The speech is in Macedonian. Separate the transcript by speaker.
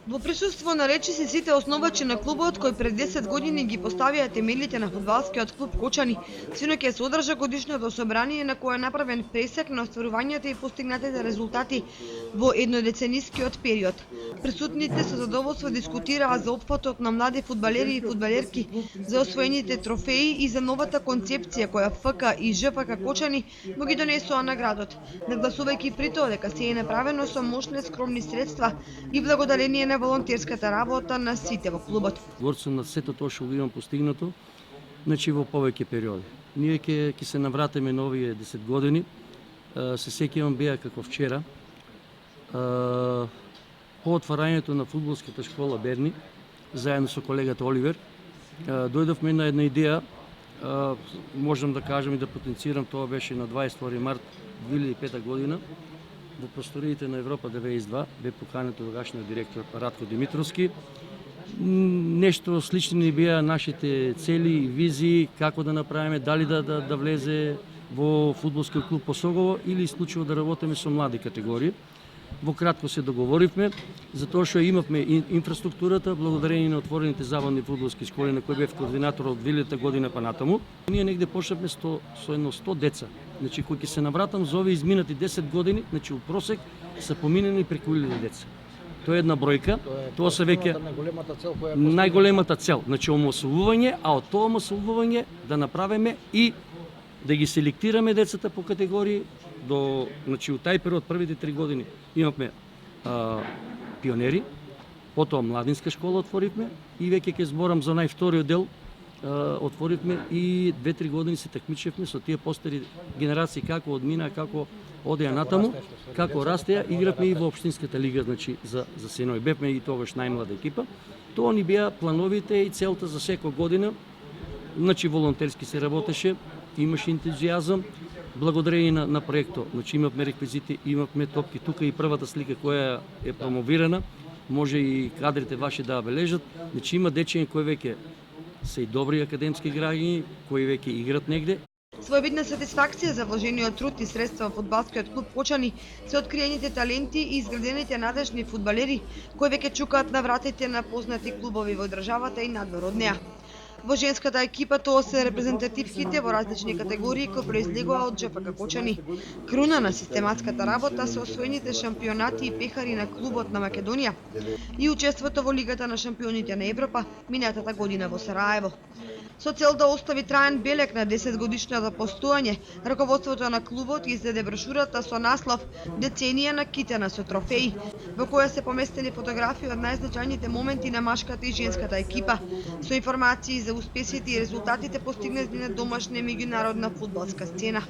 Speaker 1: Во присуство на речиси сите основачи на клубот кои пред 10 години ги поставија темелите на фудбалскиот клуб Кочани, синоќ се одржа годишното собрание на кое е направен пресек на остварувањата и постигнатите резултати во еднодеценискиот период. Присутните со задоволство дискутираа за опфатот на млади фудбалери и фудбалерки, за освоените трофеи и за новата концепција која ФК и ЖФК Кочани му ги донесоа на градот, нагласувајќи при тоа дека се е направено со мошни скромни средства и благодарение на волонтерската работа на сите во клубот.
Speaker 2: Горцо на сето тоа што го имам постигнато, значи во повеќе периоди. Ние ќе се навратиме на овие 10 години. Се сеќавам беа како вчера. По отварањето на фудбалската школа Берни, заедно со колегата Оливер, дојдовме на една идеја, можам да кажам и да потенцирам, тоа беше на 22 март 2005 година, во просториите на Европа 92, бе поканет тогашниот директор Радко Димитровски. Нешто слични ни беа нашите цели и визии, како да направиме, дали да влезе во фудбалскиот клуб Посогово или исклучиво да работиме со млади категории. Во кратко се договоривме, затоа што имавме инфраструктурата, благодарение на отворените забавни фудбалски школи на кои бев координатор од 2000 година па натаму. Ние негде почнавме со едно 100 деца. Значи, кои ќе се навратам за овие изминати 10 години, значи, у просек са поминени преку 1000 деца. Тоа е една бројка, тоа се веќе најголемата цел, значи омасовување, а од тоа омасовување да направиме и да ги селектираме децата по категории. Значи, у тај период, првите 3 години, имавме пионери, потоа младинска школа отворивме и веќе ќе зборам за највториот дел, отворивме и 2-3 години се такмичевме со тие постари генерации како одмина, како одеа натаму, како растеа, игравме и во општинската лига, значи за синови. Бевме и тогаш најмлада екипа. Тоа ни беа плановите и целта за секоја година. Значи волонтерски се работеше, имаше ентузијазам. Благодарение на проектот, значи имавме реквизити, имавме топки, тука и првата слика која е промовирана, може и кадрите ваши да бележат, значи има дечиња кои веќе се и добри академски граѓани, кои веќе играт негде.
Speaker 1: Својобитна сатисфакција за вложениот труд и средства во фудбалскиот клуб Кочани се откриените таленти и изградените надежни фудбалери кои веќе чукаат на вратите на познати клубови во државата и надвор од неа. Во женската екипа тоа се репрезентативките во различни категории кои произлегува од ЖФК Кочани. Круна на систематската работа се освоените шампионати и пехари на клубот на Македонија и учеството во Лигата на шампионите на Европа минатата година во Сараево. Со цел да остави траен белег на 10 годишното постојање, раководството на клубот издаде брошурата со наслов "Деценија на китена со трофеи", во која се поместени фотографии од најзначајните моменти на машката и женската екипа, со информации за успесите и резултатите постигнати на домашна и меѓународна фудбалска сцена.